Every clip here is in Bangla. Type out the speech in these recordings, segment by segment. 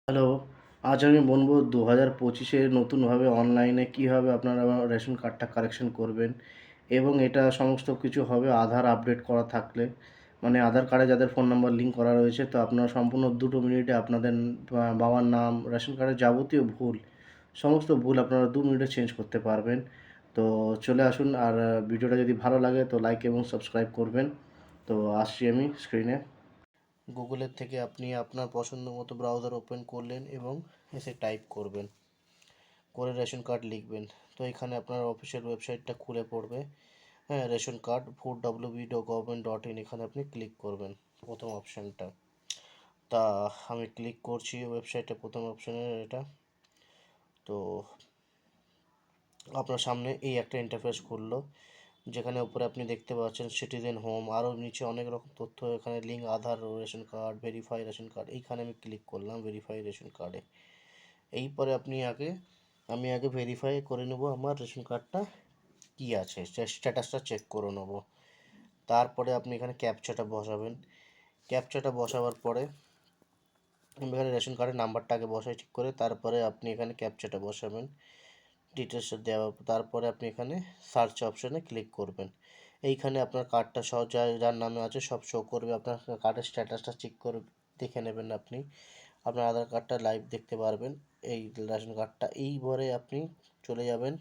হ্যালো, আজ আমি বলবো 2025-এ নতুনভাবে অনলাইনে কীভাবে আপনারা রেশন কার্ডটা কারেকশন করবেন এবং এটা সমস্ত কিছু হবে আধার আপডেট করা থাকলে। মানে আধার কার্ডে যাদের ফোন নাম্বার লিঙ্ক করা রয়েছে, তো আপনারা সম্পূর্ণ 2 মিনিটে আপনাদের বাবার নাম, রেশন কার্ডের যাবতীয় ভুল, সমস্ত ভুল আপনারা 2 মিনিটে চেঞ্জ করতে পারবেন। তো চলে আসুন, আর ভিডিওটা যদি ভালো লাগে তো লাইক এবং সাবস্ক্রাইব করবেন। তো আসছি আমি স্ক্রিনে। গুগলের থেকে আপনি আপনার পছন্দ মতো ব্রাউজার ওপেন করলেন এবং এসে টাইপ করবেন, করে রেশন কার্ড লিখবেন। তো এখানে আপনার অফিসিয়াল ওয়েবসাইটটা খুলে পড়বে। হ্যাঁ, রেশন কার্ড food.wb.gov.in, এখানে আপনি ক্লিক করবেন প্রথম অপশানটা। তা আমি ক্লিক করছি ওয়েবসাইটে, প্রথম অপশানে এটা। তো আপনার সামনে এই একটা ইন্টারফেস খুললো, যেখানে উপরে আপনি দেখতে পাচ্ছেন সিটিজেন হোম, আরও নিচে অনেক রকম তথ্য, এখানে link Aadhaar, ration card, verify ration card. এইখানে আমি ক্লিক করলাম ভেরিফাই রেশন কার্ডে। এই পরে আমি আগে ভেরিফাই করে নেব আমার রেশন কার্ডটা কী আছে, স্ট্যাটাসটা চেক করে নেব। তারপরে আপনি এখানে ক্যাপচাটা বসাবেন। ক্যাপচাটা বসাবার পরে আমি এখানে রেশন কার্ডের নাম্বারটা আগে বসাই ঠিক করে, তারপরে আপনি এখানে ক্যাপচাটা বসাবেন, ডিটেলস দেওয়া। তারপরে আপনি এখানে সার্চ অপশানে ক্লিক করবেন। এইখানে আপনার কার্ডটা সহ যার নামে আছে সব শো করবে। আপনার কার্ডের স্ট্যাটাসটা চেক করে দেখে নেবেন আপনি। আপনার আধার কার্ডটা লাইভ দেখতে পারবেন, এই রেশন কার্ডটা। এইবারে আপনি চলে যাবেন,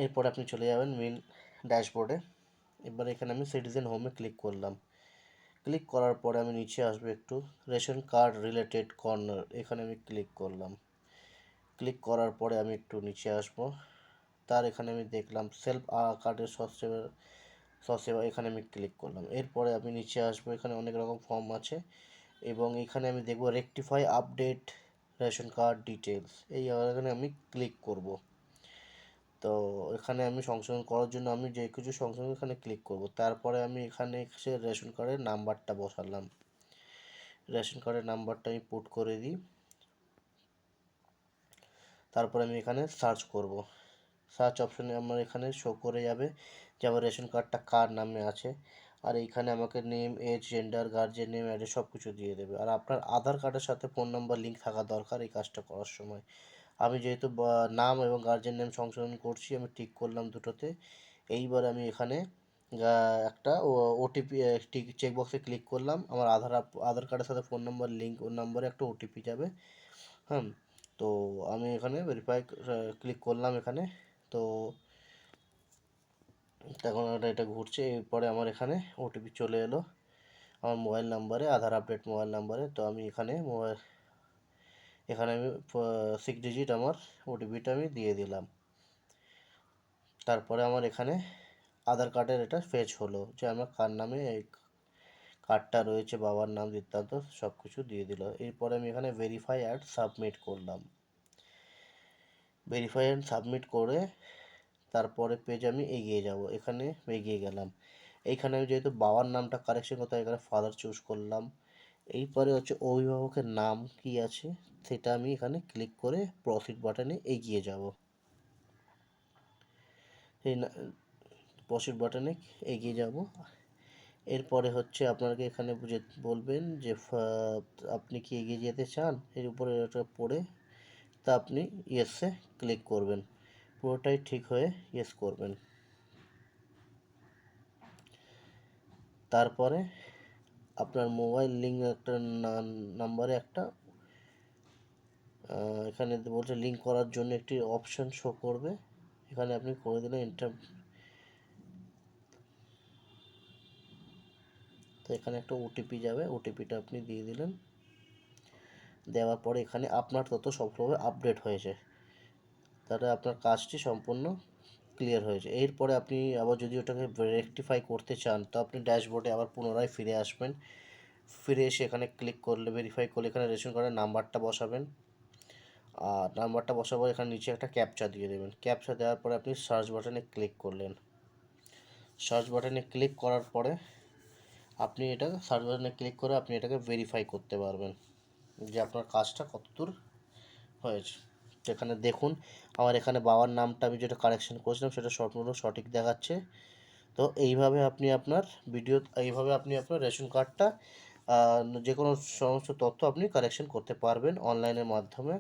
এরপর আপনি চলে যাবেন মেন ড্যাশবোর্ডে। এবার এখানে আমি সিটিজেন হোমে ক্লিক করলাম। ক্লিক করার পরে আমি নিচে আসবো একটু, রেশন কার্ড রিলেটেড কর্নার, এখানে আমি ক্লিক করলাম। ক্লিক করার পরে আমি একটু নিচে আসবো, এখানে আমি দেখলাম সেলফ কার্ডের সসেবা, এখানে আমি ক্লিক করলাম। এরপরে আমি নিচে আসবো, এখানে অনেক রকম ফর্ম আছে এবং এখানে আমি দেখব rectify update ration card details, এখানে আমি ক্লিক করব। তো এখানে আমি সংশোধন করার জন্য আমি যে কিছু সংশোধন এখানে ক্লিক করব। তারপরে আমি এখানে এসে রেশন কার্ডের নাম্বারটা বসালাম। রেশন কার্ডের নাম্বারটা আমি পুট করে দিই। তারপরে আমি এখানে সার্চ করব। সার্চ অপশনে আমার এখানে শো করে যাবে যে আমার রেশন কার্ডটা কার নামে আছে। আর এইখানে আমাকে name, age, gender, guardian name, address সব কিছু দিয়ে দেবে। আর আপনার আধার কার্ডের সাথে ফোন নাম্বার লিঙ্ক থাকা দরকার এই কাজটা করার সময়। আমি যেহেতু নাম এবং গার্জেন নেম সংশোধন করছি, আমি টিক করলাম দুটোতে। এইবার আমি এখানে একটা ওটিপি চেকবক্সে ক্লিক করলাম। আমার আধার কার্ডের সাথে ফোন নাম্বার লিঙ্ক, ওর নাম্বারে একটা ওটিপি যাবে। হ্যাঁ, তো আমি এখানে ভেরিফাই ক্লিক করলাম এখানে। তো এখন এটা ঘুরছে। এরপরে আমার এখানে ওটিপি চলে এলো আমার মোবাইল নাম্বারে, আধার আপডেট মোবাইল নাম্বারে। তো আমি এখানে আমি 6 ডিজিট আমার ওটিপিটা আমি দিয়ে দিলাম। তারপরে আমার এখানে আধার কার্ডের এটা ফেচ হলো যে আমার কার নামে এই কার্ডটা রয়েছে, বাবার নাম বৃত্তান্ত সব কিছু দিয়ে দিল। এরপরে আমি এখানে ভেরিফাই অ্যান্ড সাবমিট করলাম। ভেরিফাই অ্যান্ড সাবমিট করে তারপরে পেজ আমি এগিয়ে যাব। এখানে এগিয়ে গেলাম। এইখানে আমি যেহেতু বাবার নামটা কারেকশন করতে হয়, এখানে ফাদার চুজ করলাম। এইপরে হচ্ছে অভিভাবকের নাম কি আছে সেটা আমি এখানে ক্লিক করে প্রসিড বাটনে এগিয়ে যাব। এই প্রসিড বাটনে এগিয়ে যাব। এরপরে হচ্ছে আপনাকে এখানে বলবেন যে আপনি কি এগিয়ে যেতে চান, এর উপরে এটা পড়ে তা আপনি ইয়েসে ক্লিক করবেন। পুরোটাই ঠিক হয়ে ইয়েস করবেন। তারপরে আপনার মোবাইল লিঙ্ক একটা নাম্বারে একটা এখানে বলছে লিঙ্ক করার জন্য একটি অপশন শো করবে, এখানে আপনি করে দিলেন এন্টার। তো এখানে একটা ওটিপি যাবে, ওটিপিটা আপনি দিয়ে দিলেন। দেওয়ার পরে এখানে আপনার তথ্য সফলভাবে আপডেট হয়েছে, তাহলে আপনার কাজটি সম্পূর্ণ ক্লিয়ার হয়েছে। এরপরে আপনি আবার যদি ওটাকে রেকটিফাই করতে চান, তো আপনি ড্যাশবোর্ডে আবার পুনরায় ফিরে আসবেন। ফিরে এসে এখানে ক্লিক করলে ভেরিফাই করলে এখানে রেশন কার্ডের নাম্বারটা বসাবেন। আর নাম্বারটা বসাবার এখানে নিচে একটা ক্যাপচা দিয়ে দেবেন। ক্যাপচা দেওয়ার পরে আপনি সার্চ বাটনে ক্লিক করলেন। সার্চ বাটনে ক্লিক করার পরে আপনি সার্চ বাটনে ক্লিক করে আপনি এটাকে ভেরিফাই করতে পারবেন যে আপনার কাজটা কতদূর হয়েছে। এখানে দেখুন আমার এখানে বাবার নামটা আমি যেটা কারেকশন করেছিলাম সেটা সম্পূর্ণ সঠিক দেখাচ্ছে। তো এইভাবে আপনি আপনার রেশন কার্ডটা যে কোনো সমস্ত তথ্য আপনি কারেকশন করতে পারবেন অনলাইনের মাধ্যমে।